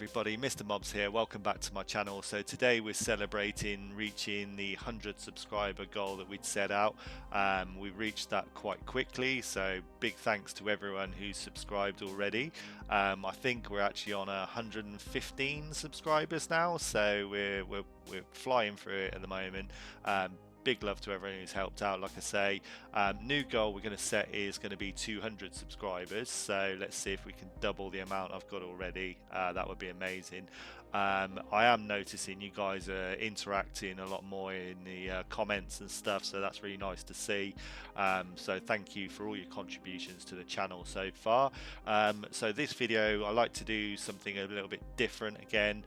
everybody, Mr. Mobs here. Welcome back to my channel. So today we're celebrating reaching the 100 subscriber goal that we'd set out. We reached that quite quickly, so big thanks to everyone who's subscribed already. I think we're actually on 115 subscribers now, so we're flying through it at the moment. Big love to everyone who's helped out. Like I say, new goal we're going to set is going to be 200 subscribers, so let's see if we can double the amount I've got already. That would be amazing. I am noticing you guys are interacting a lot more in the comments and stuff, so that's really nice to see. So thank you for all your contributions to the channel so far. So this video I like to do something a little bit different again,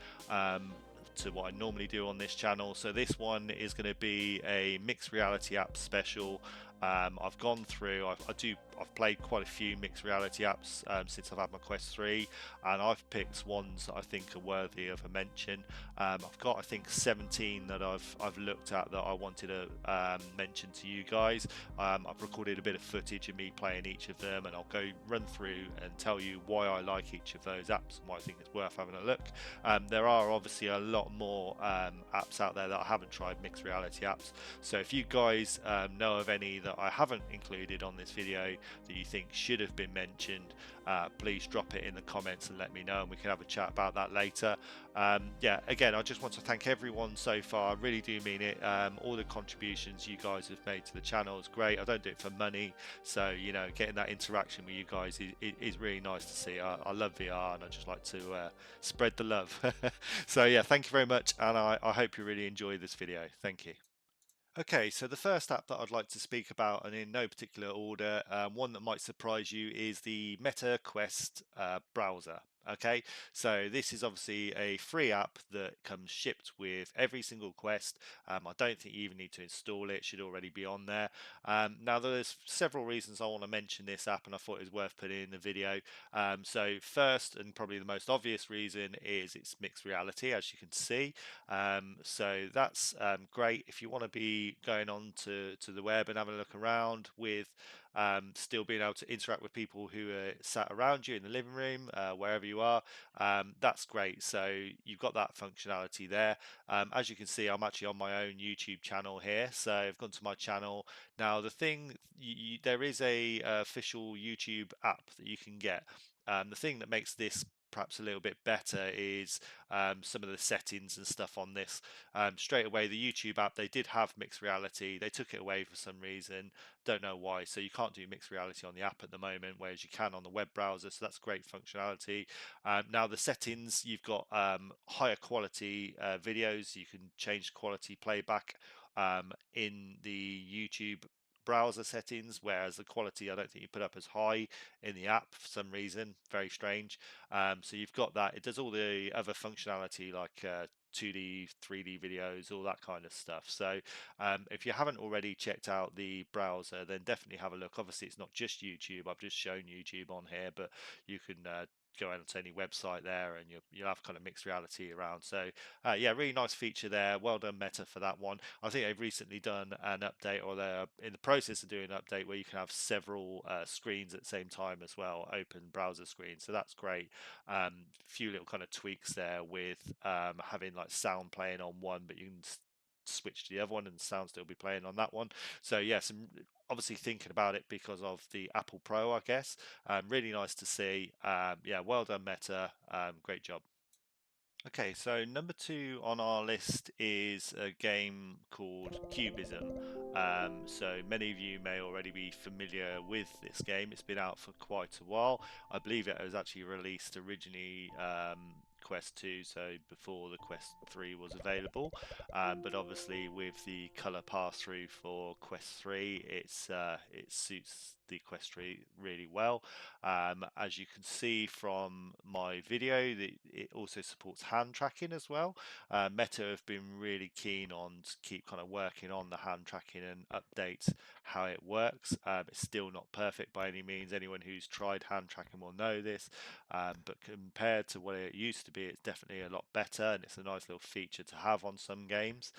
to what I normally do on this channel. So this one is going to be a mixed reality app special. I've gone through, I've played quite a few mixed reality apps since I've had my Quest 3, and I've picked ones that I think are worthy of a mention. I've got, I think, 17 that I've looked at that I wanted to mention to you guys. I've recorded a bit of footage of me playing each of them, and I'll go run through and tell you why I like each of those apps and why I think it's worth having a look. There are obviously a lot more apps out there that I haven't tried, mixed reality apps. So if you guys know of any that I haven't included on this video that you think should have been mentioned, please drop it in the comments and let me know, and we can have a chat about that later. Yeah, again, I just want to thank everyone so far. I really do mean it. All the contributions you guys have made to the channel is great. I don't do it for money, so you know, getting that interaction with you guys is really nice to see. I love VR, and I just like to spread the love. So yeah, thank you very much, and I hope you really enjoy this video. Thank you. Okay, so the first app that I'd like to speak about, and in no particular order, one that might surprise you, is the Meta Quest browser. Okay, so this is obviously a free app that comes shipped with every single quest. I don't think you even need to install it; should already be on there. Now, there's several reasons I want to mention this app, and I thought it was worth putting in the video. So first, and probably the most obvious reason, is it's mixed reality, as you can see. So that's great if you want to be going on to the web and having a look around with still being able to interact with people who are sat around you in the living room, wherever you are. That's great. So you've got that functionality there. As you can see, I'm actually on my own YouTube channel here. So I've gone to my channel. Now the thing, there is a official YouTube app that you can get. The thing that makes this perhaps a little bit better is some of the settings and stuff on this. Straight away, the YouTube app, they did have mixed reality. They took it away for some reason. Don't know why. So you can't do mixed reality on the app at the moment, whereas you can on the web browser. So that's great functionality. Now the settings, you've got higher quality videos. You can change quality playback in the YouTube browser settings, whereas the quality I don't think you put up as high in the app for some reason. Very strange. So you've got that. It does all the other functionality like 2D, 3D videos, all that kind of stuff. So if you haven't already checked out the browser, then definitely have a look. Obviously, it's not just YouTube. I've just shown YouTube on here, but you can go onto any website there, and you'll have kind of mixed reality around. So yeah, really nice feature there. Well done, Meta, for that one. I think they've recently done an update, or they're in the process of doing an update where you can have several screens at the same time as well, open browser screens. So that's great. Few little kind of tweaks there with having like sound playing on one, but you can switch to the other one and sound still be playing on that one. So yeah, some obviously thinking about it because of the Apple Pro, I guess. Really nice to see. Yeah, well done, Meta. Great job. Okay, so number 2 on our list is a game called Cubism. So many of you may already be familiar with this game. It's been out for quite a while. I believe it was actually released originally Quest 2, so before the Quest 3 was available. But obviously with the color pass through for Quest 3, it suits the Quest 3 really well. As you can see from my video, it also supports hand tracking as well. Meta have been really keen on to keep kind of working on the hand tracking and update how it works. It's still not perfect by any means. Anyone who's tried hand tracking will know this, but compared to what it used to be, it's definitely a lot better, and it's a nice little feature to have on some games.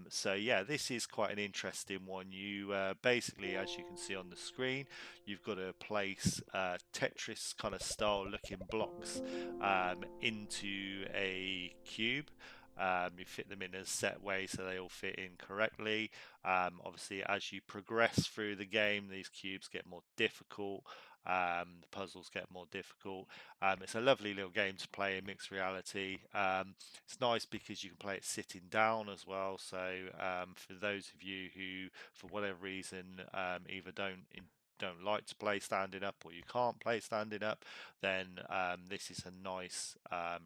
So yeah, this is quite an interesting one. You basically, as you can see on the screen, screen. You've got to place Tetris kind of style looking blocks into a cube. You fit them in a set way so they all fit in correctly. Obviously, as you progress through the game, these cubes get more difficult. The puzzles get more difficult. It's a lovely little game to play in mixed reality. It's nice because you can play it sitting down as well. So for those of you who, for whatever reason, either don't like to play standing up or you can't play standing up, then this is a nice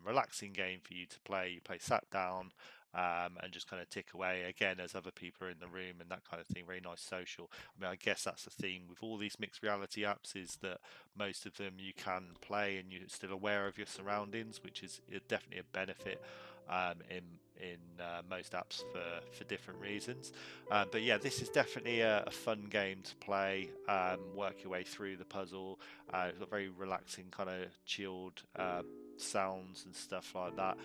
relaxing game for you to play. You play sat down and just kind of tick away again as other people are in the room and that kind of thing. Very nice social. I mean, I guess that's the theme with all these mixed reality apps, is that most of them you can play and you're still aware of your surroundings, which is definitely a benefit in most apps for different reasons. But yeah, this is definitely a fun game to play. Work your way through the puzzle. It's got very relaxing, kind of chilled sounds and stuff like that.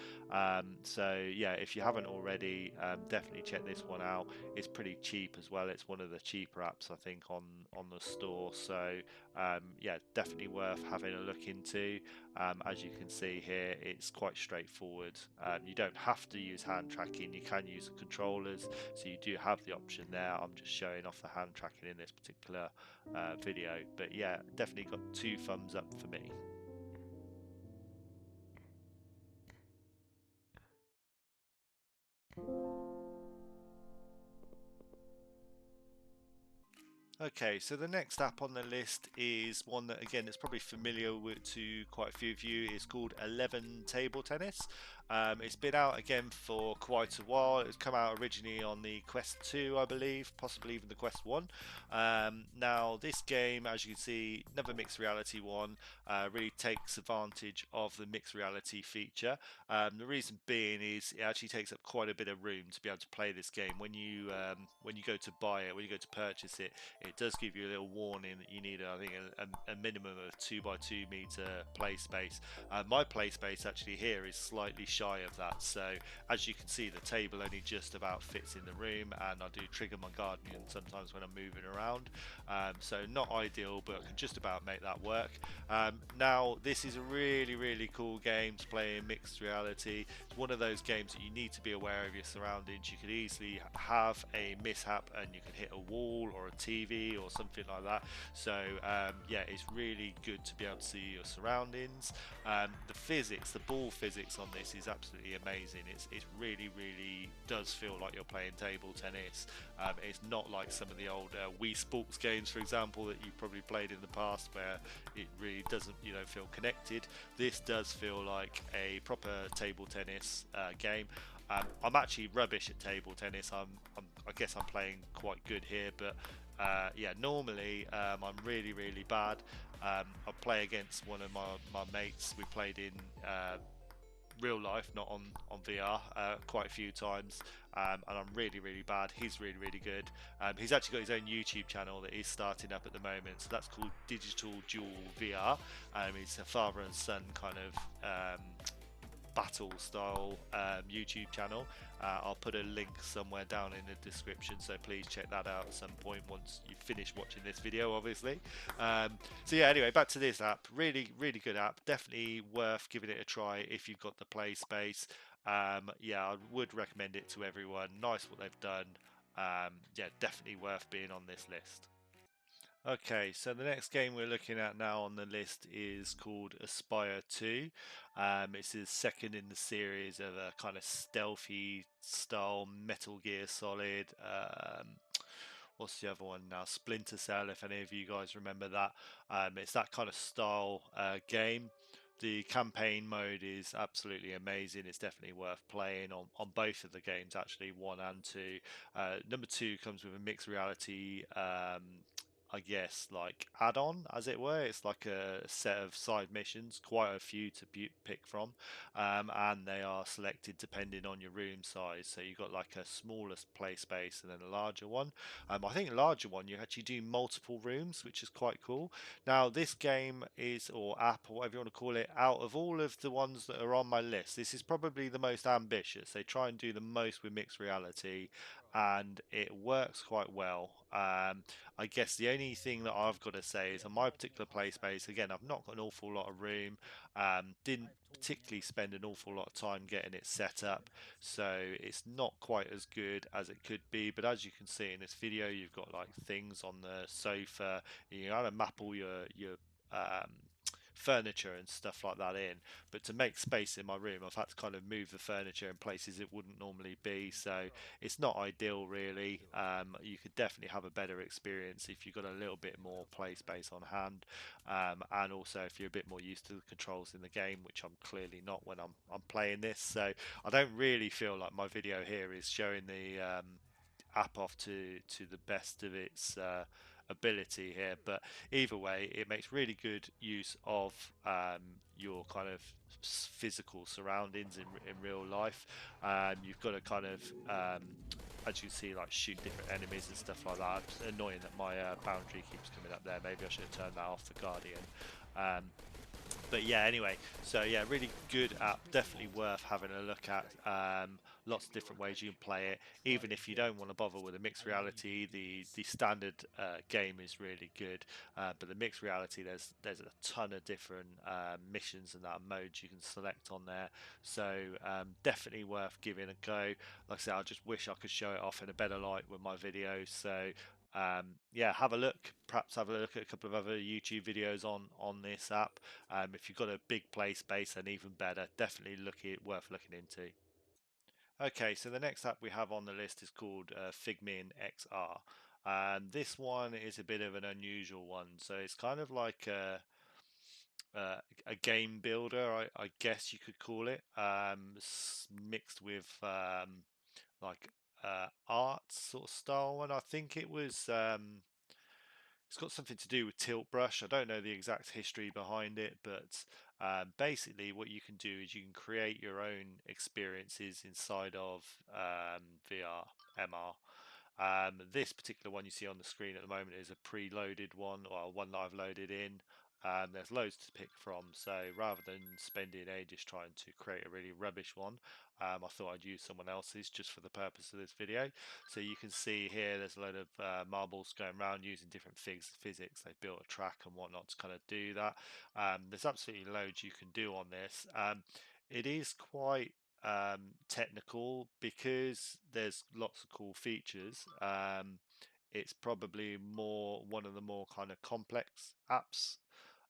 So yeah, if you haven't already, definitely check this one out. It's pretty cheap as well. It's one of the cheaper apps I think on the store. So yeah, definitely worth having a look into. As you can see here, it's quite straightforward. You don't have to use hand tracking. You can use the controllers, so you do have the option there. I'm just showing off the hand tracking in this particular video, but yeah, definitely got 2 thumbs up for me. Okay, so the next app on the list is one that, again, is probably familiar to quite a few of you. It's called 11 Table Tennis. It's been out again for quite a while. It's come out originally on the Quest 2, I believe, possibly even the Quest 1. Now, this game, as you can see, another mixed reality one, really takes advantage of the mixed reality feature. The reason being is it actually takes up quite a bit of room to be able to play this game. When you go to buy it, when you go to purchase it, it does give you a little warning that you need, I think, a minimum of 2 by 2 meter play space. My play space actually here is slightly shy of that, so as you can see, the table only just about fits in the room, and I do trigger my Guardian sometimes when I'm moving around, so not ideal, but I can just about make that work. Now, this is a really cool game to play in mixed reality. It's one of those games that you need to be aware of your surroundings. You could easily have a mishap and you can hit a wall or a TV or something like that. So yeah, it's really good to be able to see your surroundings. The physics, the ball physics on this is absolutely amazing. It really does feel like you're playing table tennis. It's not like some of the old Wii Sports games, for example, that you've probably played in the past, where it really doesn't, you know, feel connected. This does feel like a proper table tennis game. I'm actually rubbish at table tennis. I guess I'm playing quite good here, but yeah, normally I'm really bad. I play against one of my mates. We played in real life, not on VR, quite a few times, and I'm really bad. He's really good. He's actually got his own YouTube channel that he's starting up at the moment, so that's called Digital Duel VR. It's a father and son kind of battle style YouTube channel. I'll put a link somewhere down in the description, so please check that out at some point once you finish watching this video, obviously. So yeah, anyway, back to this app. Really good app. Definitely worth giving it a try if you've got the play space. Yeah, I would recommend it to everyone. Nice what they've done. Yeah, definitely worth being on this list. Okay, so the next game we're looking at now on the list is called Espire 2. It's the second in the series of a kind of stealthy style Metal Gear Solid. What's the other one now? Splinter Cell, if any of you guys remember that. It's that kind of style game. The campaign mode is absolutely amazing. It's definitely worth playing on both of the games, actually, 1 and 2. Number 2 comes with a mixed reality, I guess, like add-on, as it were. It's like a set of side missions, quite a few to pick from, and they are selected depending on your room size. So you've got like a smallest play space and then a larger one. I think a larger one you actually do multiple rooms, which is quite cool. Now, this game is, or app, or whatever you want to call it, out of all of the ones that are on my list, this is probably the most ambitious. They try and do the most with mixed reality, and it works quite well. I guess the only only thing that I've got to say is on my particular play space, again, I've not got an awful lot of room, didn't particularly spend an awful lot of time getting it set up, so it's not quite as good as it could be. But as you can see in this video, you've got like things on the sofa, you kind of map all your furniture and stuff like that in. But to make space in my room, I've had to kind of move the furniture in places it wouldn't normally be, so it's not ideal really. You could definitely have a better experience if you've got a little bit more play space on hand, and also if you're a bit more used to the controls in the game, which I'm clearly not when I'm playing this. So I don't really feel like my video here is showing the app off to the best of its ability here, but either way, it makes really good use of your kind of physical surroundings in real life. You've got to kind of as you see, like shoot different enemies and stuff like that. It's annoying that my boundary keeps coming up there. Maybe I should have turned that off for Guardian. um, but yeah, anyway, so yeah, really good app, definitely worth having a look at. Lots of different ways you can play it. Even if you don't want to bother with a mixed reality, the standard game is really good. But the mixed reality, there's a ton of different missions and that modes you can select on there. So definitely worth giving a go. Like I said, I just wish I could show it off in a better light with my videos. So yeah, have a look. Perhaps have a look at a couple of other YouTube videos on this app. If you've got a big play space, then even better. Definitely worth looking into. Okay, so the next app we have on the list is called Figmin XR. This one is a bit of an unusual one. So it's kind of like a game builder, I guess you could call it, mixed with like art sort of style. And I think it's got something to do with tilt brush. I don't know the exact history behind it, but basically what you can do is you can create your own experiences inside of VR, MR. This particular one you see on the screen at the moment is a preloaded one, or one that I've loaded in. There's loads to pick from, so rather than spending ages trying to create a really rubbish one, I thought I'd use someone else's just for the purpose of this video. So you can see here there's a load of marbles going around using different physics. They built a track and whatnot to kind of do that. There's absolutely loads you can do on this. It is quite technical because there's lots of cool features. It's probably one of the more kind of complex apps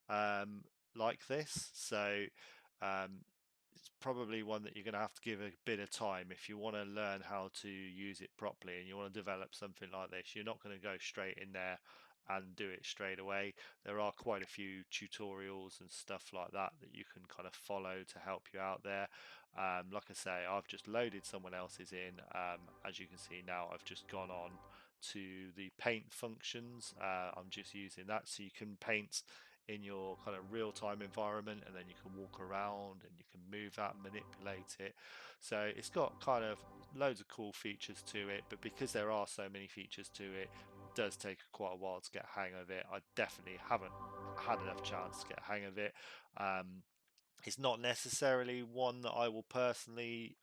um, like this. So um, it's probably one that you're going to have to give a bit of time if you want to learn how to use it properly and you want to develop something like this. You're not going to go straight in there and do it straight away. There are quite a few tutorials and stuff like that that you can kind of follow to help you out there. Like I say, I've just loaded someone else's in. As you can see now, I've just gone on to the paint functions. I'm just using that so you can paint in your kind of real-time environment, and then you can walk around and you can move that, manipulate it. So it's got kind of loads of cool features to it, but because there are so many features to it, it does take quite a while to get a hang of it. I definitely haven't had enough chance to get a hang of it. It's not necessarily one that I will personally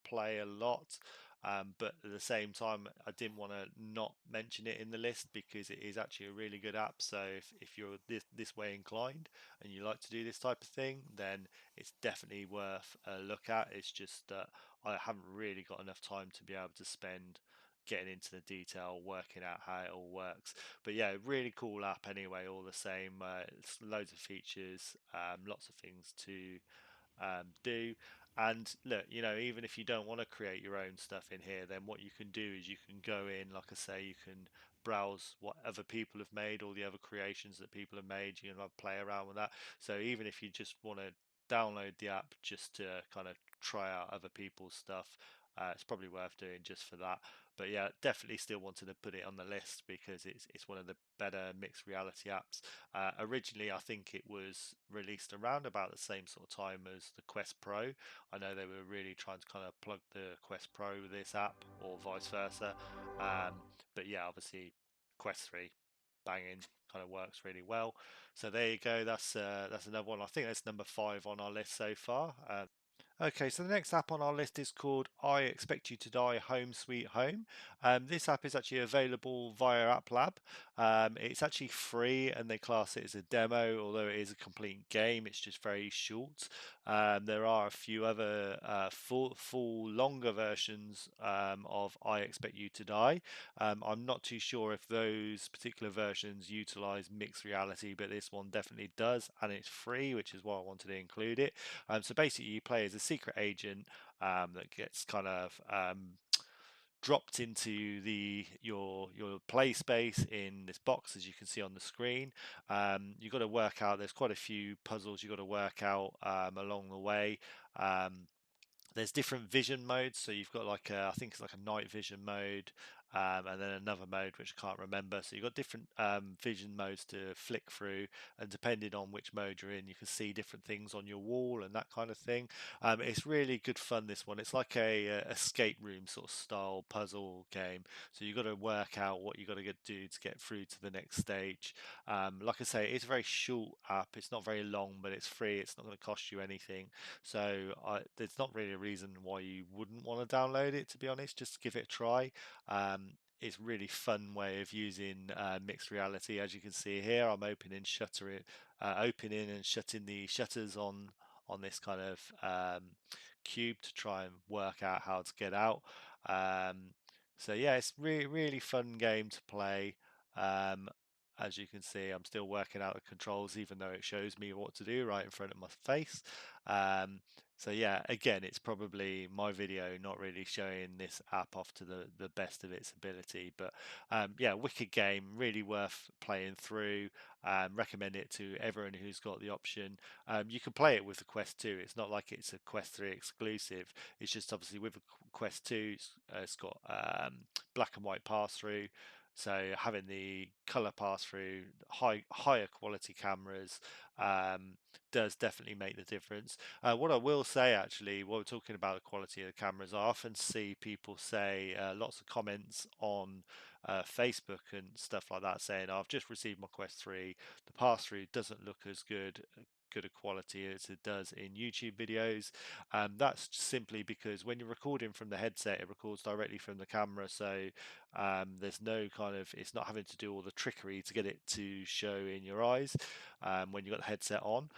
play a lot, but at the same time, I didn't want to not mention it in the list because it is actually a really good app. So if you're this way inclined and you like to do this type of thing, then it's definitely worth a look at. It's just that I haven't really got enough time to be able to spend getting into the detail, working out how it all works. But yeah, really cool app anyway, all the same. It's loads of features, lots of things to do. And look, even if you don't want to create your own stuff in here, then what you can do is you can go in, like I say, you can browse what other people have made, all the other creations that people have made. You can play around with that. So even if you just want to download the app just to kind of try out other people's stuff, it's probably worth doing just for that. But yeah, definitely still wanted to put it on the list because it's one of the better mixed reality apps. Originally, I think it was released around about the same sort of time as the Quest Pro. I know they were really trying to kind of plug the Quest Pro with this app, or vice versa. But yeah, obviously, Quest 3 banging, kind of works really well. So there you go. That's another one. I think that's number 5 on our list so far. Okay, so the next app on our list is called I Expect You to Die Home Sweet Home. This app is actually available via App Lab. It's actually free, and they class it as a demo, although it is a complete game. It's just very short. There are a few other full longer versions of I Expect You to Die. I'm not too sure if those particular versions utilize mixed reality, but this one definitely does, and it's free, which is why I wanted to include it. So basically, you play as a secret agent that gets kind of dropped into your play space in this box, as you can see on the screen. You've got to work out. There's quite a few puzzles you've got to work out along the way. There's different vision modes, so you've got like I think it's like a night vision mode, and then another mode which I can't remember. So you've got different vision modes to flick through, and depending on which mode you're in, you can see different things on your wall and that kind of thing. It's really good fun, this one. It's like a escape room sort of style puzzle game, so you've got to work out what you've got to do to get through to the next stage. Like I say, it's a very short app. It's not very long, but it's free. It's not going to cost you anything. So there's not really a reason why you wouldn't want to download it, to be honest. Just give it a try. It's really fun way of using mixed reality. As you can see here, I'm opening and shutting the shutters on this kind of cube to try and work out how to get out. So yeah, it's really fun game to play. Um, as you can see, I'm still working out the controls, even though it shows me what to do right in front of my face. Um, so yeah, again, it's probably my video not really showing this app off to the best of its ability. But yeah, wicked game, really worth playing through. Recommend it to everyone who's got the option. You can play it with the Quest 2. It's not like it's a Quest 3 exclusive. It's just obviously with the Quest 2, it's got black and white pass through. So having the color pass through, higher quality cameras does definitely make the difference. What I will say, actually, while we're talking about the quality of the cameras, I often see people say lots of comments on Facebook and stuff like that saying, I've just received my Quest 3, the pass through doesn't look as good a quality as it does in YouTube videos. That's simply because when you're recording from the headset, it records directly from the camera, so there's no kind of, it's not having to do all the trickery to get it to show in your eyes when you've got the headset on.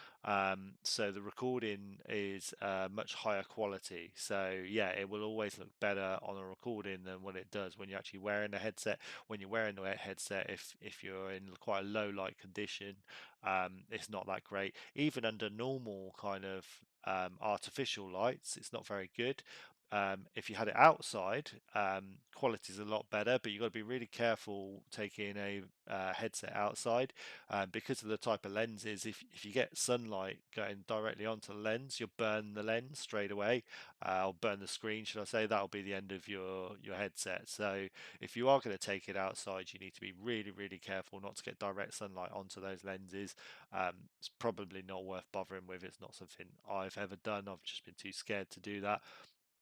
So the recording is much higher quality. So yeah, it will always look better on a recording than what it does when you're actually wearing the headset. When you're wearing the headset, if you're in quite a low light condition, it's not that great. Even under normal kind of artificial lights, it's not very good. If you had it outside, quality is a lot better, but you've got to be really careful taking a headset outside because of the type of lenses. If you get sunlight going directly onto the lens, you'll burn the lens straight away, or burn the screen, should I say. That'll be the end of your headset. So if you are going to take it outside, you need to be really careful not to get direct sunlight onto those lenses. It's probably not worth bothering with. It's not something I've ever done. I've just been too scared to do that.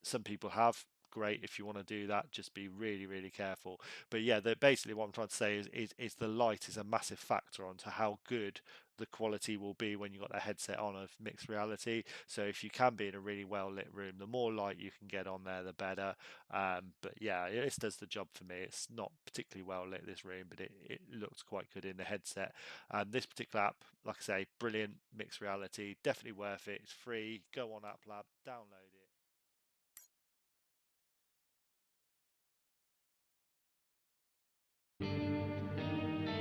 Some people have. Great, if you want to do that, just be really careful. But yeah, basically what I'm trying to say is the light is a massive factor onto how good the quality will be when you've got a headset on of mixed reality. So if you can be in a really well lit room, the more light you can get on there, the better. But yeah, this does the job for me. It's not particularly well lit, this room, but it looks quite good in the headset. This particular app, like I say, brilliant mixed reality, definitely worth it. It's free. Go on App Lab, download it.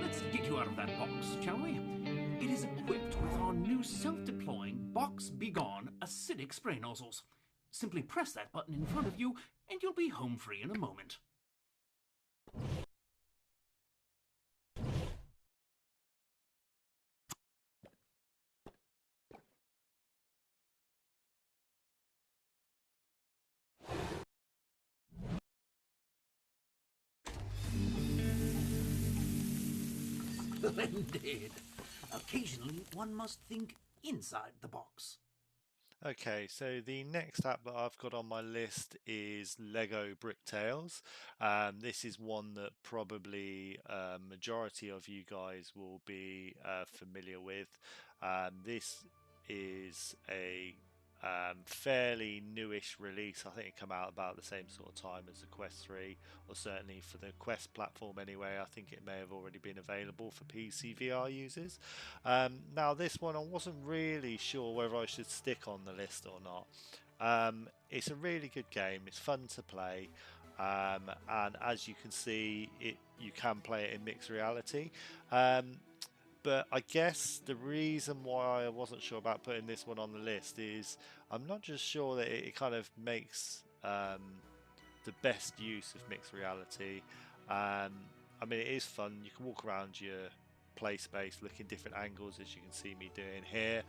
Let's get you out of that box, shall we? It is equipped with our new self-deploying Box Begone acidic spray nozzles. Simply press that button in front of you and you'll be home free in a moment. Splendid! Occasionally, one must think inside the box. Okay, so the next app that I've got on my list is Lego Brick Tales. This is one that probably a majority of you guys will be familiar with. This is a fairly newish release. I think it came out about the same sort of time as the Quest 3, or certainly for the Quest platform anyway. I think it may have already been available for PC VR users. Now this one I wasn't really sure whether I should stick on the list or not. It's a really good game, it's fun to play, and as you can see, you can play it in mixed reality. But I guess the reason why I wasn't sure about putting this one on the list is I'm not just sure that it kind of makes the best use of mixed reality. I mean, it is fun. You can walk around your play space, look in different angles, as you can see me doing here.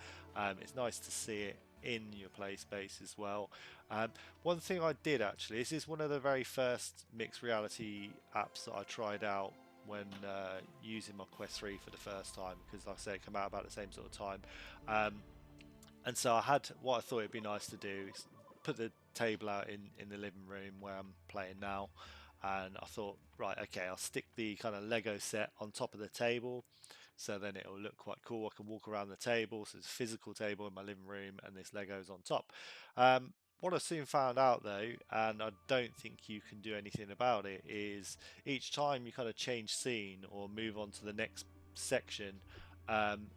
It's nice to see it in your play space as well. One thing I did actually, this is one of the very first mixed reality apps that I tried out when using my Quest 3 for the first time, because like I say, it came out about the same sort of time. And so I had what I thought it'd be nice to do is put the table out in the living room where I'm playing now, and I thought, right, okay, I'll stick the kind of Lego set on top of the table, so then it'll look quite cool. I can walk around the table, so it's a physical table in my living room, and this Lego's on top. What I soon found out though, and I don't think you can do anything about it, is each time you kind of change scene or move on to the next section,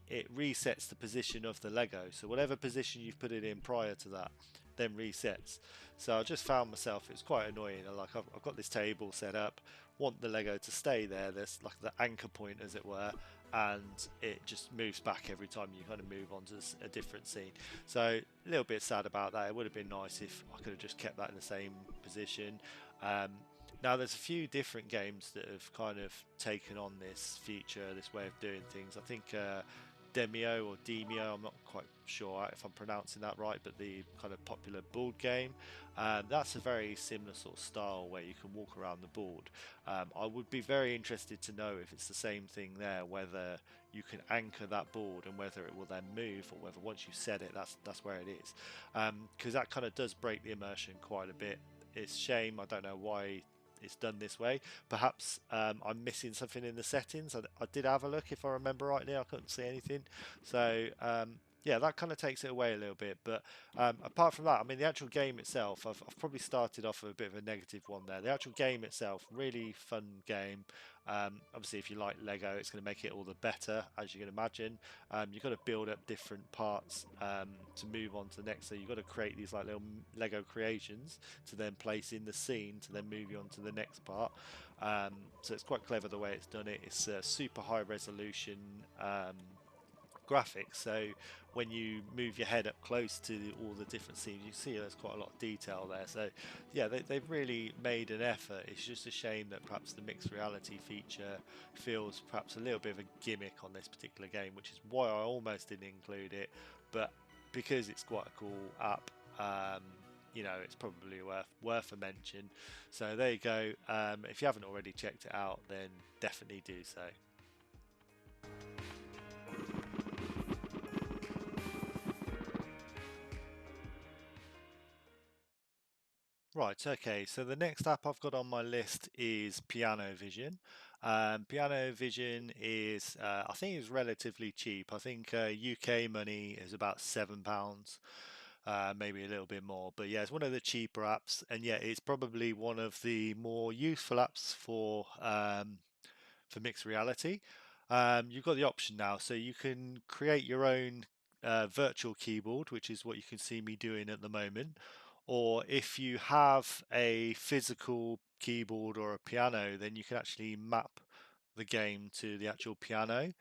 it resets the position of the Lego. So whatever position you've put it in prior to that, then resets. So I just found myself, it's quite annoying. I've got this table set up, want the Lego to stay there. There's like the anchor point, as it were, and it just moves back every time you kind of move on to a different scene. So a little bit sad about that. It would have been nice if I could have just kept that in the same position. Now there's a few different games that have kind of taken on this feature, this way of doing things. I think Demio or Demio, I'm not quite sure if I'm pronouncing that right, but the kind of popular board game, that's a very similar sort of style where you can walk around the board. I would be very interested to know if it's the same thing there, whether you can anchor that board and whether it will then move, or whether once you set it, that's where it is, because that kind of does break the immersion quite a bit. It's a shame, I don't know why it's done this way. Perhaps I'm missing something in the settings. I did have a look, if I remember rightly. I couldn't see anything, so yeah, that kind of takes it away a little bit. But apart from that, I mean, the actual game itself, I've probably started off with a bit of a negative one there. The actual game itself, really fun game. Obviously, if you like Lego, it's going to make it all the better, as you can imagine. You've got to build up different parts to move on to the next. So you've got to create these like little Lego creations to then place in the scene to then move you on to the next part. So it's quite clever the way it's done it. It's a super high resolution graphics, so when you move your head up close to all the different scenes, you see there's quite a lot of detail there. So yeah, they've really made an effort. It's just a shame that perhaps the mixed reality feature feels perhaps a little bit of a gimmick on this particular game, which is why I almost didn't include it. But because it's quite a cool app, you know, it's probably worth a mention. So there you go. If you haven't already checked it out, then definitely do so. Right, okay, so the next app I've got on my list is Piano Vision. Piano Vision is, I think it's relatively cheap. I think UK money is about £7, maybe a little bit more. But yeah, it's one of the cheaper apps, and yeah, it's probably one of the more useful apps for mixed reality. You've got the option now, so you can create your own virtual keyboard, which is what you can see me doing at the moment. Or if you have a physical keyboard or a piano, then you can actually map the game to the actual piano.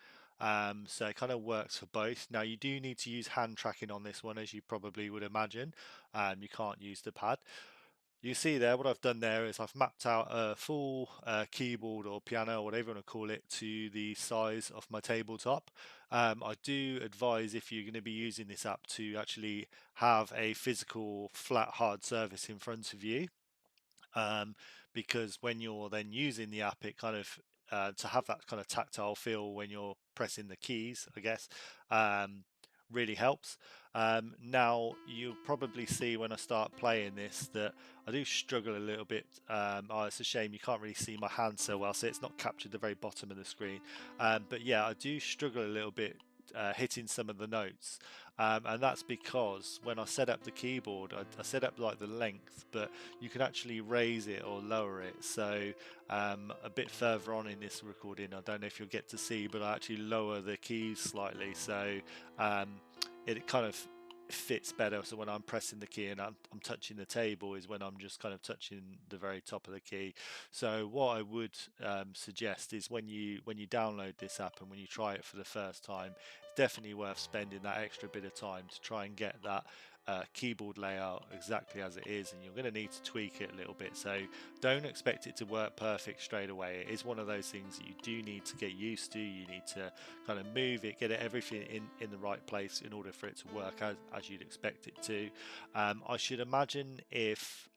So it kind of works for both. Now you do need to use hand tracking on this one, as you probably would imagine. You can't use the pad. You see there, what I've done there is I've mapped out a full keyboard or piano, or whatever you want to call it, to the size of my tabletop. I do advise, if you're going to be using this app, to actually have a physical flat hard surface in front of you, because when you're then using the app, it kind of to have that kind of tactile feel when you're pressing the keys, I guess, really helps. Now you'll probably see when I start playing this that I do struggle a little bit. Oh, it's a shame you can't really see my hand so well, so it's not captured the very bottom of the screen. But yeah, I do struggle a little bit hitting some of the notes. And that's because when I set up the keyboard, I set up like the length, but you can actually raise it or lower it. So a bit further on in this recording, I don't know if you'll get to see, but I actually lower the keys slightly, so it kind of fits better. So when I'm pressing the key and I'm touching the table is when I'm just kind of touching the very top of the key. So what I would suggest is when you download this app and when you try it for the first time, it's definitely worth spending that extra bit of time to try and get that keyboard layout exactly as it is, and you're going to need to tweak it a little bit. So don't expect it to work perfect straight away. It is one of those things that you do need to get used to. You need to kind of move it, get everything in the right place in order for it to work as you'd expect it to. I should imagine if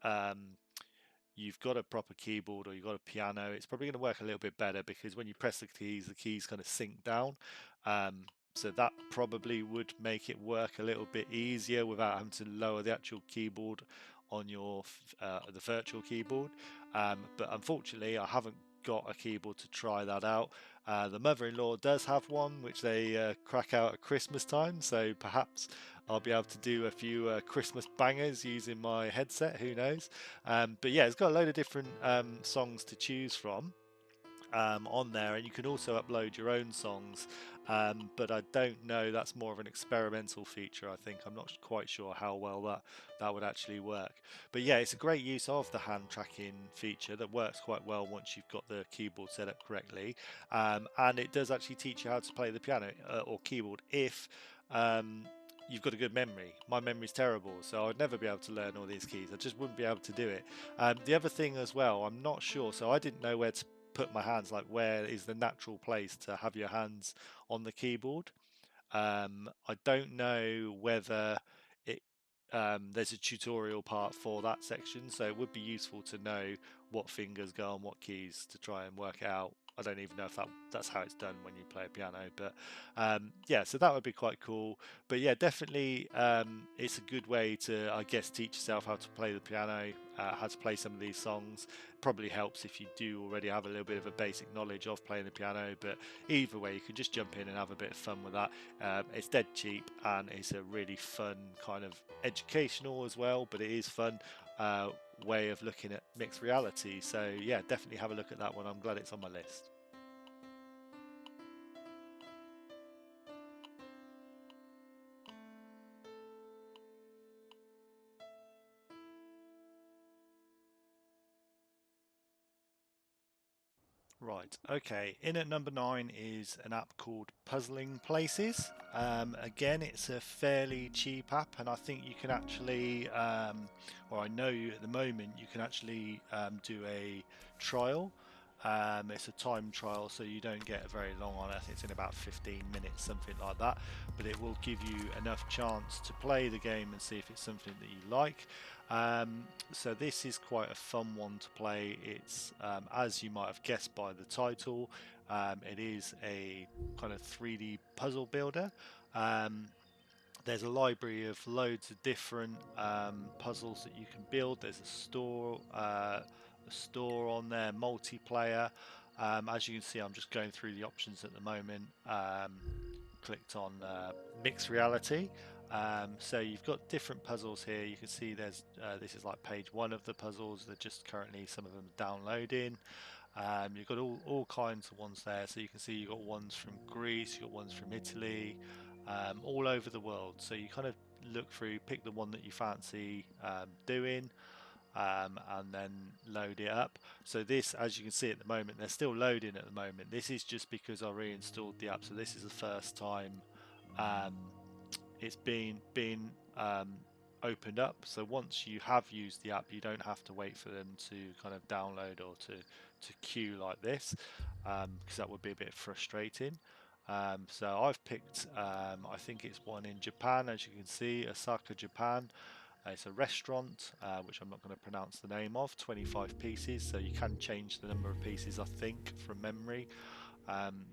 you've got a proper keyboard or you've got a piano, it's probably going to work a little bit better, because when you press the keys kind of sink down. So that probably would make it work a little bit easier without having to lower the actual keyboard on your the virtual keyboard. But unfortunately, I haven't got a keyboard to try that out. The mother-in-law does have one, which they crack out at Christmas time, so perhaps I'll be able to do a few Christmas bangers using my headset, who knows. But yeah, it's got a load of different songs to choose from on there, and you can also upload your own songs, but I don't know, that's more of an experimental feature. I think I'm not quite sure how well that would actually work, but yeah, it's a great use of the hand tracking feature that works quite well once you've got the keyboard set up correctly, and it does actually teach you how to play the piano or keyboard if you've got a good memory. My memory's terrible, so I'd never be able to learn all these keys. I just wouldn't be able to do it. The other thing as well, I'm not sure, so I didn't know where to put my hands, like where is the natural place to have your hands on the keyboard. I don't know whether it there's a tutorial part for that section, so it would be useful to know what fingers go on what keys to try and work it out. I don't even know if that's how it's done when you play a piano, but yeah, so that would be quite cool. But yeah, definitely it's a good way to, I guess, teach yourself how to play the piano, how to play some of these songs. Probably helps if you do already have a little bit of a basic knowledge of playing the piano, but either way, you can just jump in and have a bit of fun with that. It's dead cheap and it's a really fun kind of educational as well, but it is fun way of looking at mixed reality. So yeah, definitely have a look at that one. I'm glad it's on my list. Right, okay. In at number 9 is an app called Puzzling Places. Again, it's a fairly cheap app, and I think you can actually, or I know at the moment, you can actually do a trial. It's a time trial, so you don't get very long on it. I think it's in about 15 minutes, something like that. But it will give you enough chance to play the game and see if it's something that you like. So this is quite a fun one to play. It's, as you might have guessed by the title, it is a kind of 3D puzzle builder. There's a library of loads of different puzzles that you can build. There's a store on there, multiplayer. As you can see, I'm just going through the options at the moment. Clicked on mixed reality. So you've got different puzzles here. You can see there's this is like page 1 of the puzzles. They're just currently, some of them downloading. You've got all kinds of ones there. So you can see you've got ones from Greece, you've got ones from Italy, all over the world. So you kind of look through, pick the one that you fancy doing, and then load it up. So this, as you can see at the moment, they're still loading at the moment. This is just because I reinstalled the app, so this is the first time it's been opened up. So once you have used the app, you don't have to wait for them to kind of download or to queue like this, because that would be a bit frustrating. So I've picked, I think it's one in Japan, as you can see, Osaka, Japan. It's a restaurant, which I'm not going to pronounce the name of, 25 pieces, so you can change the number of pieces, I think, from memory.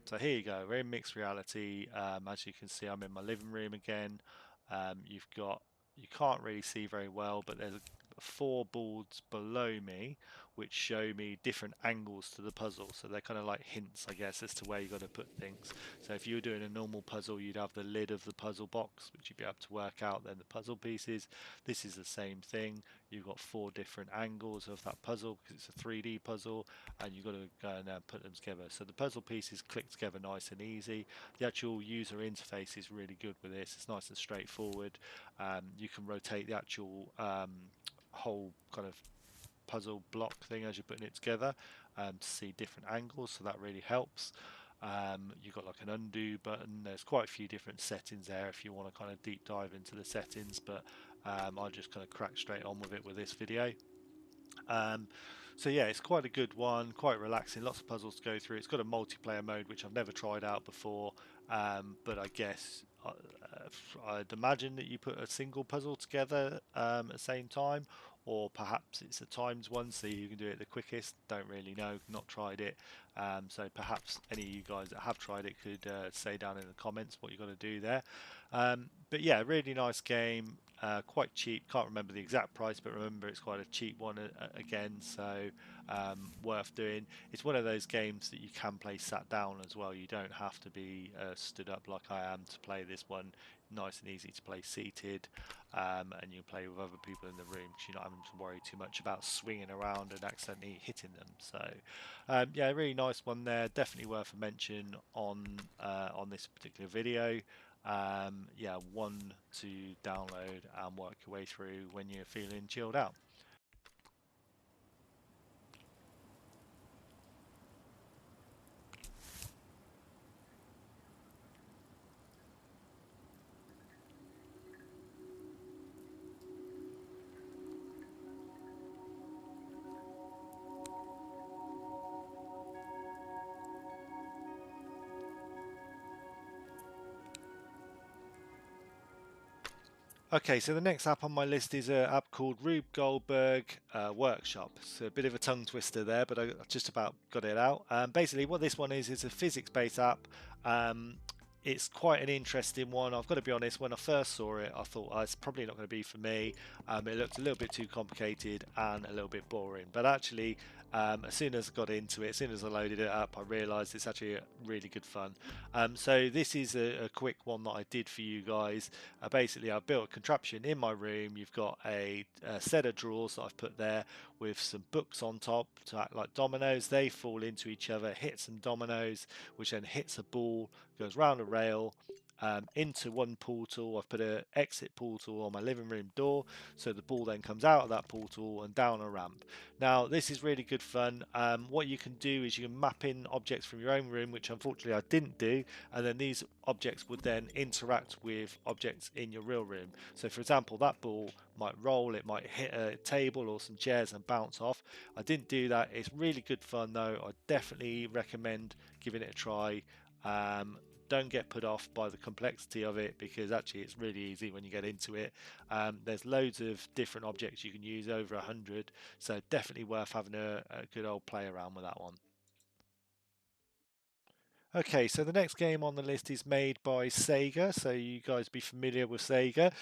So here you go, we're in mixed reality. As you can see, I'm in my living room again. You can't really see very well, but there's 4 boards below me which show me different angles to the puzzle. So they're kind of like hints, I guess, as to where you've got to put things. So if you were doing a normal puzzle, you'd have the lid of the puzzle box, which you'd be able to work out then the puzzle pieces. This is the same thing. You've got 4 different angles of that puzzle because it's a 3D puzzle, and you've got to go and put them together. So the puzzle pieces click together nice and easy. The actual user interface is really good with this. It's nice and straightforward. You can rotate the actual whole kind of puzzle block thing as you're putting it together to see different angles, so that really helps. You've got like an undo button. There's quite a few different settings there if you want to kind of deep dive into the settings, but I'll just kind of crack straight on with it with this video. So yeah, it's quite a good one, quite relaxing, lots of puzzles to go through. It's got a multiplayer mode which I've never tried out before, but I guess I'd imagine that you put a single puzzle together at the same time, or perhaps it's a timed one so you can do it the quickest. Don't really know, not tried it. So perhaps any of you guys that have tried it could say down in the comments what you've got to do there. But yeah, really nice game, quite cheap. Can't remember the exact price, but remember it's quite a cheap one again, so worth doing. It's one of those games that you can play sat down as well. You don't have to be stood up like I am to play this one. Nice and easy to play seated, and you play with other people in the room because you're not having to worry too much about swinging around and accidentally hitting them. So yeah, really nice one there. Definitely worth a mention on this particular video. Yeah, one to download and work your way through when you're feeling chilled out. Okay, so the next app on my list is an app called Rube Goldberg Workshop. It's a bit of a tongue twister there, but I just about got it out. Basically, what this one is a physics-based app. It's quite an interesting one. I've got to be honest, when I first saw it, I thought, oh, it's probably not going to be for me. It looked a little bit too complicated and a little bit boring. But actually, as soon as I got into it, as soon as I loaded it up, I realised it's actually really good fun. So this is a quick one that I did for you guys. Basically, I built a contraption in my room. You've got a set of drawers that I've put there with some books on top to act like dominoes. They fall into each other, hit some dominoes, which then hits a ball, goes round a rail, into one portal. I've put an exit portal on my living room door, so the ball then comes out of that portal and down a ramp. Now this is really good fun. What you can do is you can map in objects from your own room, which unfortunately I didn't do, and then these objects would then interact with objects in your real room. So for example, that ball might roll, it might hit a table or some chairs and bounce off. I didn't do that. It's really good fun though. I definitely recommend giving it a try. Don't get put off by the complexity of it, because actually it's really easy when you get into it. There's loads of different objects you can use, over 100, so definitely worth having a good old play around with that one. Okay, so the next game on the list is made by Sega, so you guys be familiar with Sega.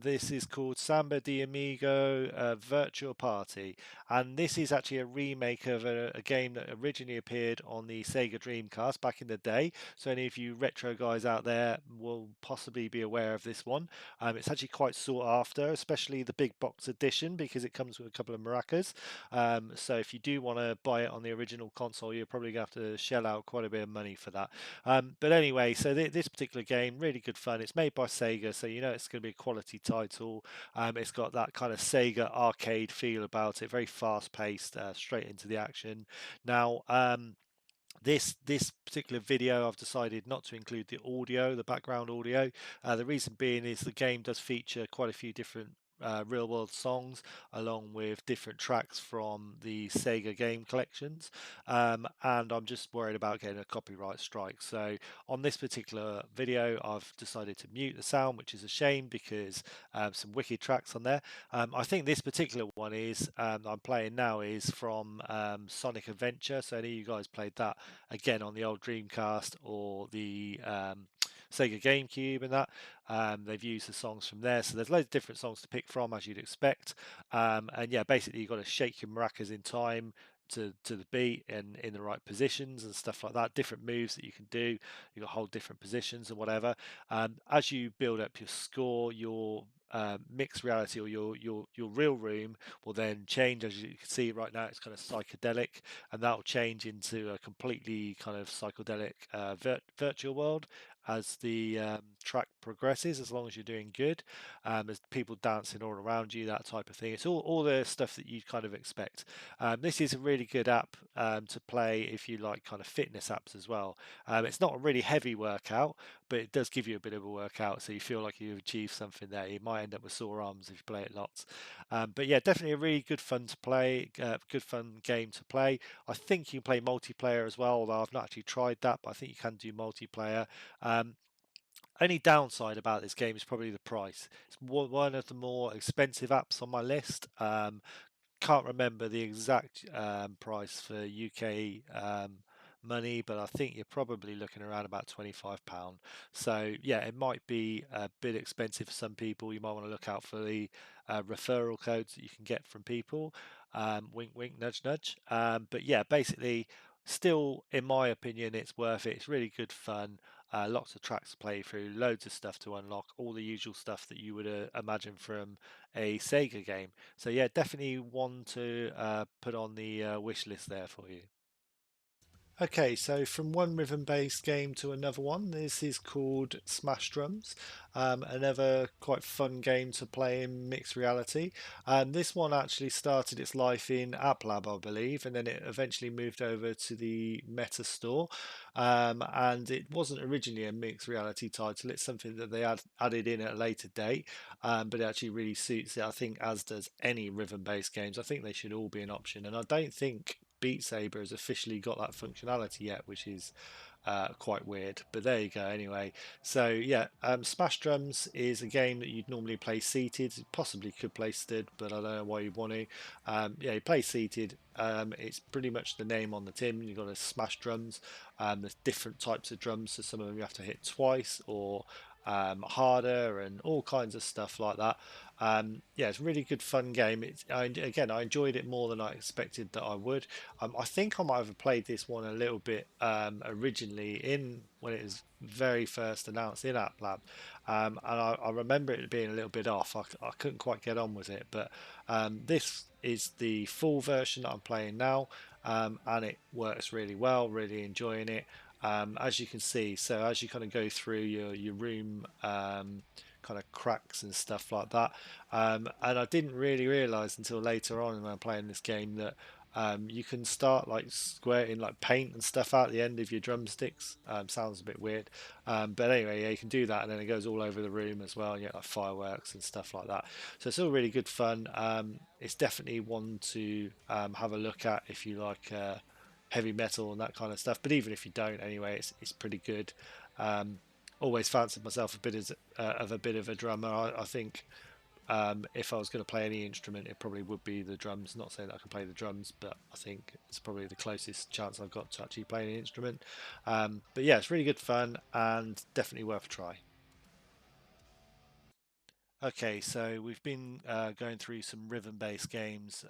This is called Samba de Amigo Virtual Party, and this is actually a remake of a game that originally appeared on the Sega Dreamcast back in the day. So any of you retro guys out there will possibly be aware of this one. It's actually quite sought after, especially the big box edition, because it comes with a couple of maracas. So if you do want to buy it on the original console, you're probably going to have to shell out quite a bit of money for that. But anyway, so this particular game, really good fun. It's made by Sega, so you know it's going to be a quality title. It's got that kind of Sega arcade feel about it, very fast paced, straight into the action. Now, this particular video I've decided not to include the audio, the background audio. The reason being is the game does feature quite a few different real world songs, along with different tracks from the Sega game collections, and I'm just worried about getting a copyright strike. So on this particular video I've decided to mute the sound, which is a shame because some wicked tracks on there. I think this particular one is I'm playing now is from Sonic Adventure, so any of you guys played that again on the old Dreamcast or the Sega GameCube and that. They've used the songs from there, so there's loads of different songs to pick from, as you'd expect. And yeah, basically you've got to shake your maracas in time to the beat and in the right positions and stuff like that. Different moves that you can do. You got hold different positions and whatever. As you build up your score, your mixed reality or your real room will then change. As you can see right now, it's kind of psychedelic, and that will change into a completely kind of psychedelic virtual world as the track progresses, as long as you're doing good. There's people dancing all around you, that type of thing. It's all the stuff that you kind of expect. This is a really good app to play if you like kind of fitness apps as well. It's not a really heavy workout, but it does give you a bit of a workout, so you feel like you've achieved something there. You might end up with sore arms if you play it lots. But yeah, definitely a really good fun to play, good fun game to play. I think you can play multiplayer as well, although I've not actually tried that, but I think you can do multiplayer. Only downside about this game is probably the price. It's one of the more expensive apps on my list. Can't remember the exact price for UK money, but I think you're probably looking around about £25. So yeah, it might be a bit expensive for some people. You might want to look out for the referral codes that you can get from people. Wink, wink, nudge, nudge. But yeah, basically, still, in my opinion, it's worth it. It's really good fun. Lots of tracks to play through, loads of stuff to unlock, all the usual stuff that you would imagine from a Sega game. So yeah, definitely one to put on the wish list there for you. Okay, so from one rhythm-based game to another one, this is called Smash Drums, another quite fun game to play in mixed reality. This one actually started its life in App Lab, I believe, and then it eventually moved over to the Meta Store. And it wasn't originally a mixed reality title; it's something that they added in at a later date, but it actually really suits it. I think, as does any rhythm-based games. I think they should all be an option, and I don't think Beat Saber has officially got that functionality yet, which is quite weird. But there you go. Anyway, so yeah, Smash Drums is a game that you'd normally play seated. Possibly could play stood, but I don't know why you'd want to. Yeah, you play seated. It's pretty much the name on the tin. You've got to smash drums. There's different types of drums, so some of them you have to hit twice or harder and all kinds of stuff like that. Yeah, it's a really good fun game. Again, I enjoyed it more than I expected that I would. I think I might have played this one a little bit originally in when it was very first announced in App Lab, and I remember it being a little bit off. I couldn't quite get on with it, but this is the full version that I'm playing now, and it works really well. Really enjoying it. As you can see, so as you kind of go through your room kind of cracks and stuff like that, and I didn't really realize until later on when I'm playing this game that you can start like squirting like paint and stuff out the end of your drumsticks. Sounds a bit weird, but anyway, yeah, you can do that, and then it goes all over the room as well. And you get like fireworks and stuff like that. So it's all really good fun. It's definitely one to have a look at if you like heavy metal and that kind of stuff. But even if you don't, anyway, it's pretty good. Always fancied myself a bit of a bit of a drummer. I think if I was going to play any instrument, it probably would be the drums. Not saying that I can play the drums, but I think it's probably the closest chance I've got to actually playing an instrument. But yeah, it's really good fun and definitely worth a try. Okay, so we've been going through some rhythm-based games,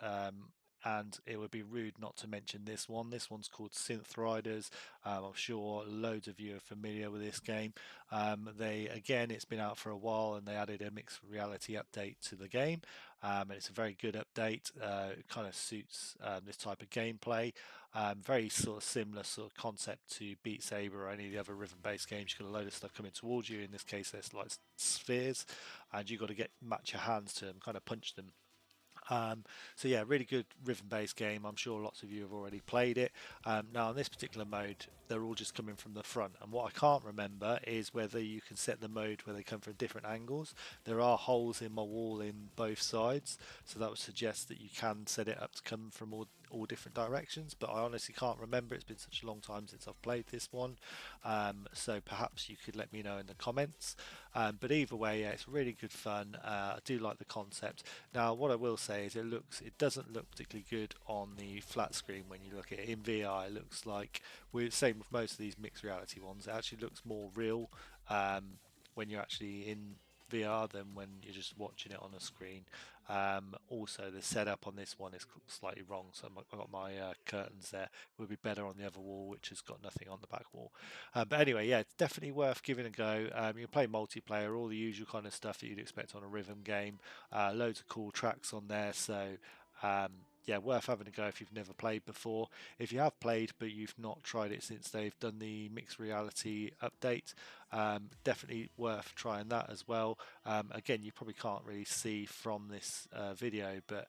and it would be rude not to mention this one. This one's called Synth Riders. I'm sure loads of you are familiar with this game. Again, it's been out for a while, and they added a mixed reality update to the game, and it's a very good update. It kind of suits this type of gameplay. Very sort of similar sort of concept to Beat Saber or any of the other rhythm-based games. You've got a load of stuff coming towards you. In this case, there's like spheres, and you've got to match your hands to them, kind of punch them. So yeah, really good rhythm-based game. I'm sure lots of you have already played it. Now, in this particular mode, they're all just coming from the front, and what I can't remember is whether you can set the mode where they come from different angles. There are holes in my wall in both sides, so that would suggest that you can set it up to come from all different directions, but I honestly can't remember. It's been such a long time since I've played this one, so perhaps you could let me know in the comments. But either way, yeah, it's really good fun. I do like the concept. Now, what I will say is it doesn't look particularly good on the flat screen when you look at it in VR. It looks like, same with most of these mixed reality ones, it actually looks more real when you're actually in VR than when you're just watching it on a screen. Also, the setup on this one is slightly wrong, so I've got my curtains there. It would be better on the other wall, which has got nothing on the back wall. But anyway, yeah, it's definitely worth giving a go. You can play multiplayer, all the usual kind of stuff that you'd expect on a rhythm game. Loads of cool tracks on there, so um, yeah, worth having a go if you've never played before. If you have played but you've not tried it since they've done the mixed reality update, definitely worth trying that as well. Again, you probably can't really see from this video, but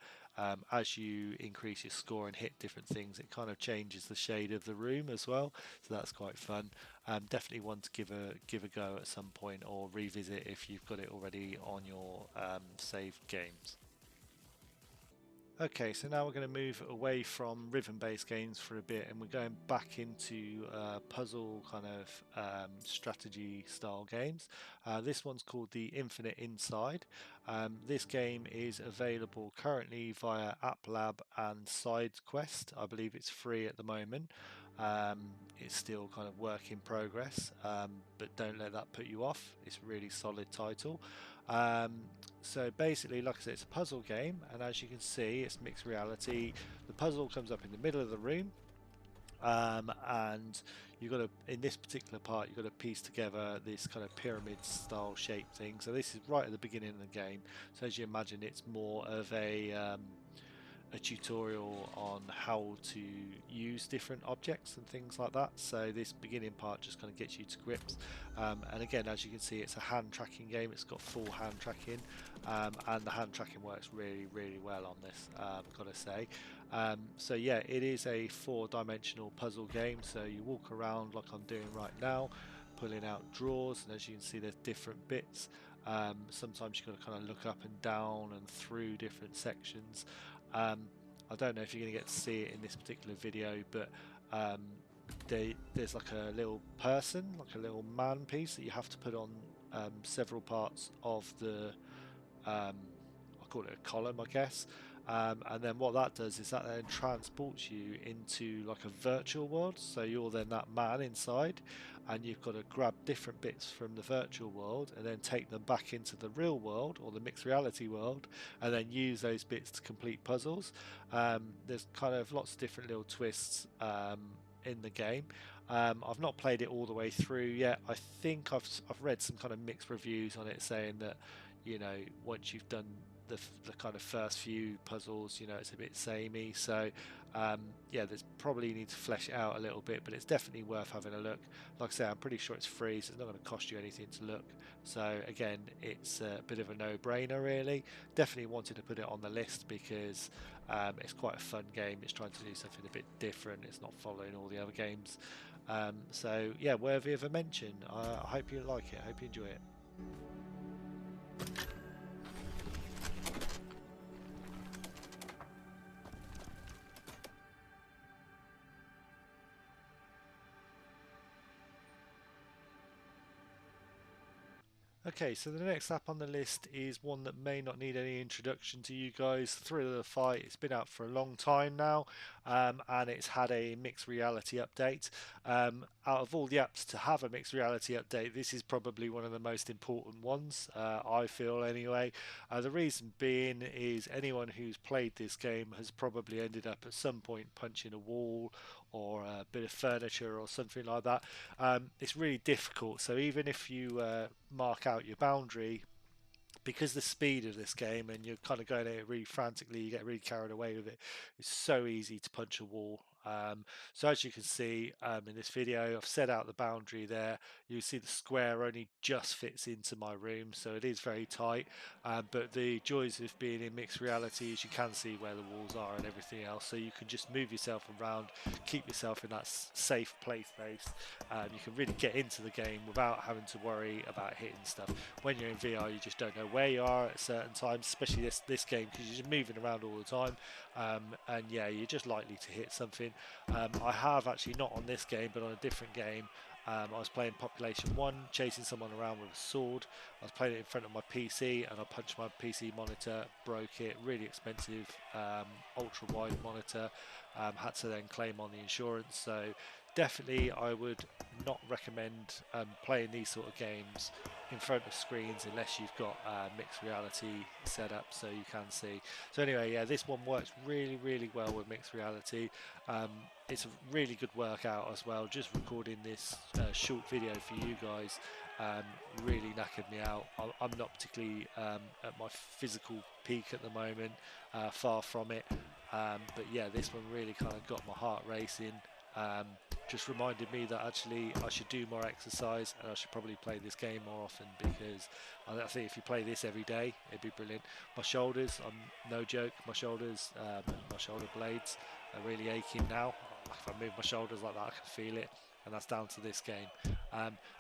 as you increase your score and hit different things, it kind of changes the shade of the room as well. So that's quite fun. Definitely one to give a go at some point, or revisit if you've got it already on your saved games. Okay, so now we're going to move away from rhythm-based games for a bit, and we're going back into puzzle kind of strategy style games. This one's called the Infinite Inside. This game is available currently via App Lab and SideQuest. I believe it's free at the moment. It's still kind of work in progress, but don't let that put you off. It's a really solid title. So basically, like I said, it's a puzzle game, and as you can see, it's mixed reality. The puzzle comes up in the middle of the room, and you've got to, in this particular part, you've got to piece together this kind of pyramid style shape thing. So this is right at the beginning of the game. So as you imagine, it's more of a tutorial on how to use different objects and things like that. So this beginning part just kind of gets you to grips, and again, as you can see, it's a hand tracking game. It's got full hand tracking, and the hand tracking works really well on this, gotta say. So yeah, it is a 4-dimensional puzzle game, so you walk around like I'm doing right now, pulling out drawers, and as you can see, there's different bits. Sometimes you've got to kind of look up and down and through different sections. I don't know if you're going to get to see it in this particular video, but there's like a little person, like a little man piece that you have to put on several parts of the, I'll call it a column, I guess. And then what that does is that then transports you into like a virtual world. So you're then that man inside, and you've got to grab different bits from the virtual world and then take them back into the real world or the mixed reality world, and then use those bits to complete puzzles. There's kind of lots of different little twists in the game. I've not played it all the way through yet. I think I've read some kind of mixed reviews on it saying that, you know, once you've done the kind of first few puzzles, you know, it's a bit samey. So yeah, there's probably need to flesh it out a little bit, but it's definitely worth having a look. Like I say, I'm pretty sure it's free, so it's not going to cost you anything to look. So again, it's a bit of a no-brainer really. Definitely wanted to put it on the list because it's quite a fun game. It's trying to do something a bit different. It's not following all the other games. So yeah, worthy of a mention. I hope you like it. I hope you enjoy it. Okay, so the next app on the list is one that may not need any introduction to you guys. Thrill of the Fight. It's been out for a long time now, and it's had a mixed reality update. Out of all the apps to have a mixed reality update, this is probably one of the most important ones, I feel anyway. The reason being is anyone who's played this game has probably ended up at some point punching a wall or a bit of furniture or something like that. It's really difficult, so even if you mark out your boundary, because the speed of this game and you're kind of going at it really frantically, you get really carried away with it. It's so easy to punch a wall. So as you can see in this video, I've set out the boundary there. You see the square only just fits into my room, so it is very tight. But the joys of being in mixed reality is you can see where the walls are and everything else, so you can just move yourself around, keep yourself in that safe play space. You can really get into the game without having to worry about hitting stuff. When you're in VR, you just don't know where you are at certain times, especially this game, because you're just moving around all the time. And yeah, you're just likely to hit something. I have actually, not on this game, but on a different game, I was playing Population 1, chasing someone around with a sword. I was playing it in front of my PC, and I punched my PC monitor, broke it. Really expensive ultra-wide monitor. Had to then claim on the insurance, so definitely I would not recommend playing these sort of games in front of screens unless you've got mixed reality set up so you can see. So anyway, yeah, this one works really well with mixed reality. It's a really good workout as well. Just recording this short video for you guys really knackered me out. I'm not particularly at my physical peak at the moment, far from it. But yeah, this one really kind of got my heart racing. Just reminded me that actually I should do more exercise and I should probably play this game more often, because I think if you play this every day, it'd be brilliant. My shoulders, no joke, my shoulders, my shoulder blades are really aching now. If I move my shoulders like that, I can feel it, and that's down to this game.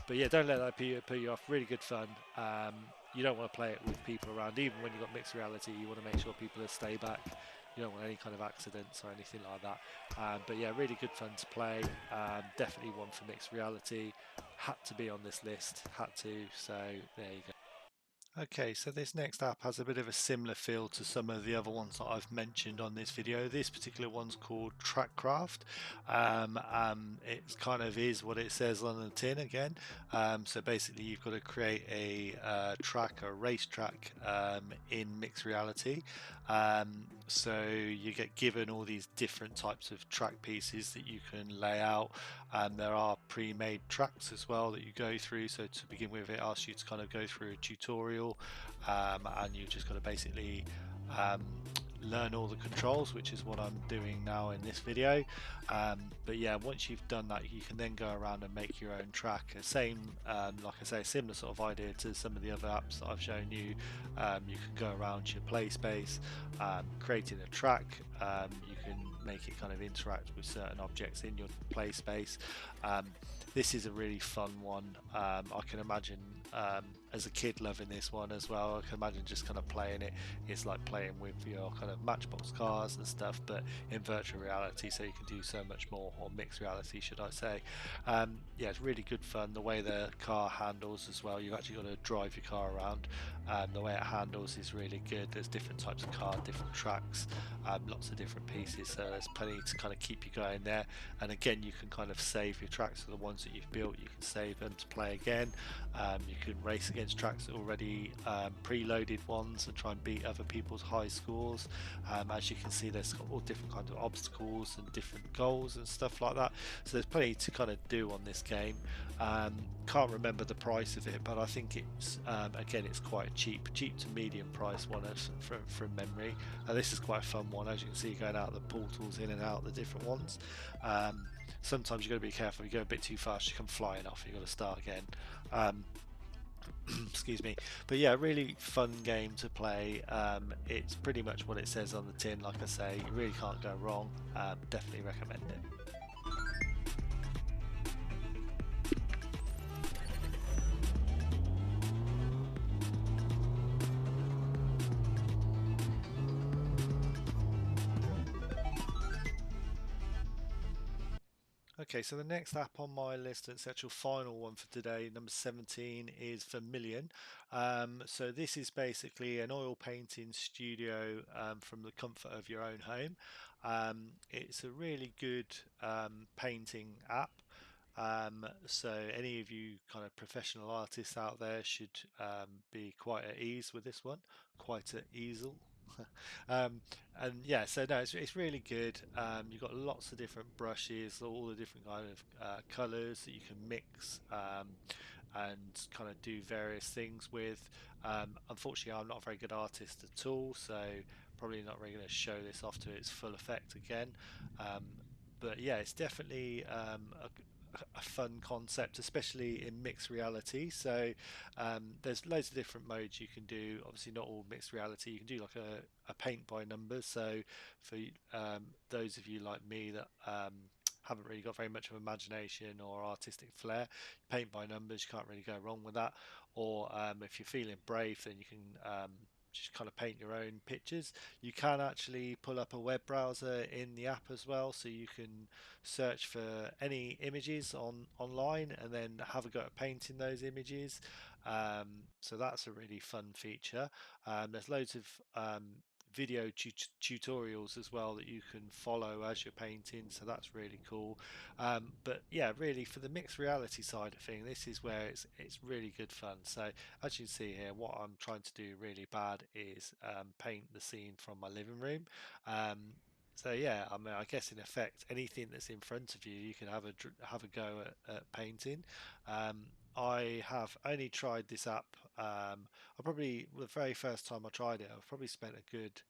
But yeah, don't let that put you off. Really good fun. You don't want to play it with people around. Even when you've got mixed reality, you want to make sure people stay back. You don't want any kind of accidents or anything like that. But yeah, really good fun to play. Definitely one for mixed reality. Had to be on this list. Had to. So there you go. Okay, so this next app has a bit of a similar feel to some of the other ones that I've mentioned on this video. This particular one's called Trackcraft. It kind of is what it says on the tin again. So basically you've got to create a track, a race track in mixed reality. So you get given all these different types of track pieces that you can lay out. There are pre-made tracks as well that you go through. So to begin with, it asks you to kind of go through a tutorial, and you just got to basically learn all the controls, which is what I'm doing now in this video. But yeah, once you've done that, you can then go around and make your own track. Same, like I say, similar sort of idea to some of the other apps that I've shown you. You can go around your play space, creating a track. You can make it kind of interact with certain objects in your play space. This is a really fun one. I can imagine as a kid loving this one as well. I can imagine just kind of playing it. It's like playing with your kind of Matchbox cars and stuff, but in virtual reality, so you can do so much more, or mixed reality should I say. Yeah, it's really good fun. The way the car handles as well, you've actually got to drive your car around. The way it handles is really good. There's different types of car, different tracks, lots of different pieces, so there's plenty to kind of keep you going there. And again, you can kind of save your tracks. So the ones that you've built, you can save them to play again. You can race against tracks already preloaded ones and try and beat other people's high scores. As you can see, there's all different kinds of obstacles and different goals and stuff like that. So there's plenty to kind of do on this game. Can't remember the price of it, but I think it's again, it's quite cheap to medium price one from memory. This is quite a fun one. As you can see, going out the portals, in and out the different ones. Sometimes you've got to be careful. If you go a bit too fast, you come flying off. You've got to start again. Excuse me. But yeah, really fun game to play. It's pretty much what it says on the tin. Like I say, you really can't go wrong. Definitely recommend it. Okay, so the next app on my list, it's the actual final one for today, number 17, is Vermillion. So this is basically an oil painting studio from the comfort of your own home. It's a really good painting app. So any of you kind of professional artists out there should be quite at ease with this one, quite at easel. um, and yeah, so no, it's really good. You've got lots of different brushes, all the different kind of colors that you can mix and kind of do various things with. Unfortunately, I'm not a very good artist at all, so probably not really going to show this off to its full effect again. Um, but yeah, it's definitely a fun concept, especially in mixed reality. So there's loads of different modes you can do. Obviously, not all mixed reality. You can do like a paint by numbers. So for those of you like me that haven't really got very much of imagination or artistic flair, paint by numbers, you can't really go wrong with that. Or if you're feeling brave, then you can just kind of paint your own pictures. You can actually pull up a web browser in the app as well, so you can search for any images online and then have a go at painting those images. So that's a really fun feature. There's loads of video tutorials as well that you can follow as you're painting, so that's really cool. But yeah, really for the mixed reality side of thing, this is where it's really good fun. So as you can see here, what I'm trying to do really bad is paint the scene from my living room. So yeah, I mean, I guess in effect, anything that's in front of you, you can have a go at painting. I have only tried this app. I probably the very first time I tried it, I've probably spent a good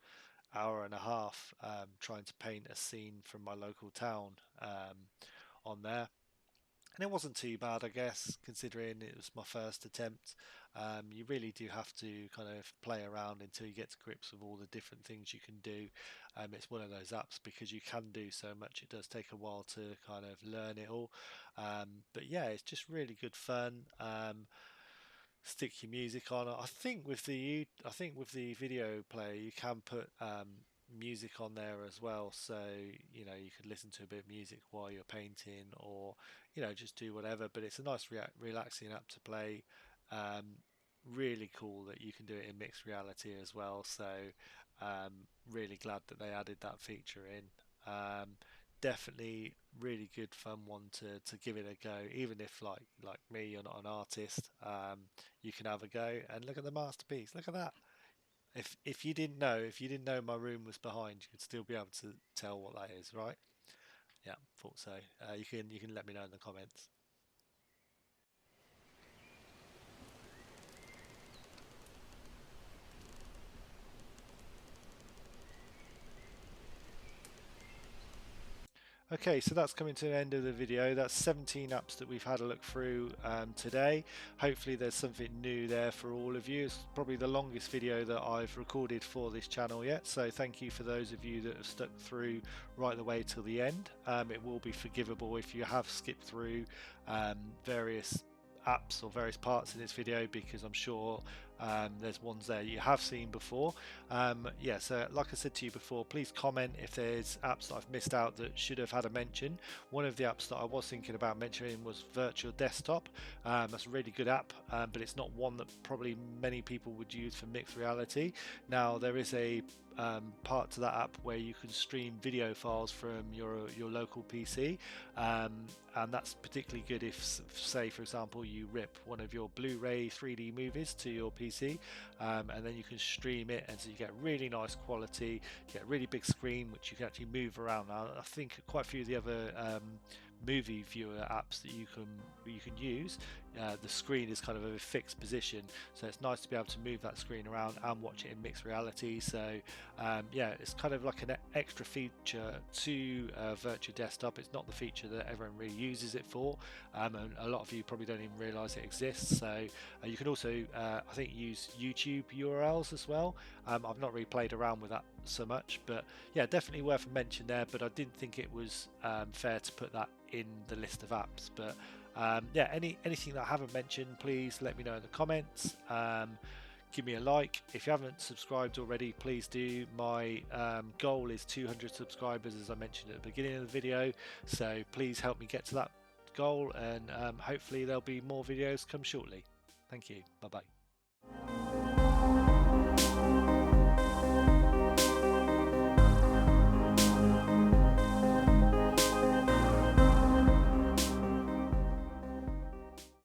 hour and a half trying to paint a scene from my local town on there. And it wasn't too bad, I guess, considering it was my first attempt. You really do have to kind of play around until you get to grips with all the different things you can do. It's one of those apps because you can do so much. It does take a while to kind of learn it all. But yeah, it's just really good fun. Stick your music on. I think with the video player you can put music on there as well, so you know you could listen to a bit of music while you're painting, or you know just do whatever. But it's a nice relaxing app to play. Really cool that you can do it in mixed reality as well, so really glad that they added that feature in. Definitely really good fun one to give it a go, even if like me you're not an artist. You can have a go and look at the masterpiece. Look at that. If you didn't know my room was behind, you could still be able to tell what that is, right? Yeah, thought so. You can let me know in the comments. Okay, so that's coming to the end of the video. That's 17 apps that we've had a look through today. Hopefully there's something new there for all of you. It's probably the longest video that I've recorded for this channel yet, so thank you for those of you that have stuck through right the way till the end. It will be forgivable if you have skipped through various apps or various parts in this video, because I'm sure there's ones there you have seen before. Yeah, so like I said to you before, please comment if there's apps that I've missed out that should have had a mention. One of the apps that I was thinking about mentioning was Virtual Desktop. That's a really good app, but it's not one that probably many people would use for mixed reality. Now there is a part to that app where you can stream video files from your local PC, and that's particularly good if, say for example, you rip one of your Blu-ray 3D movies to your PC, and then you can stream it, and so you get really nice quality, you get a really big screen which you can actually move around. Now I think quite a few of the other movie viewer apps that you can use, the screen is kind of a fixed position, so it's nice to be able to move that screen around and watch it in mixed reality. So yeah, it's kind of like an extra feature to Virtual Desktop. It's not the feature that everyone really uses it for, and a lot of you probably don't even realize it exists. So you can also I think use YouTube URLs as well. I've not really played around with that so much, but yeah, definitely worth a mention there. But I didn't think it was fair to put that in the list of apps. But yeah, anything that I haven't mentioned, please let me know in the comments. Give me a like. If you haven't subscribed already, please do. My goal is 200 subscribers, as I mentioned at the beginning of the video, so please help me get to that goal, and hopefully there'll be more videos come shortly. Thank you. Bye bye.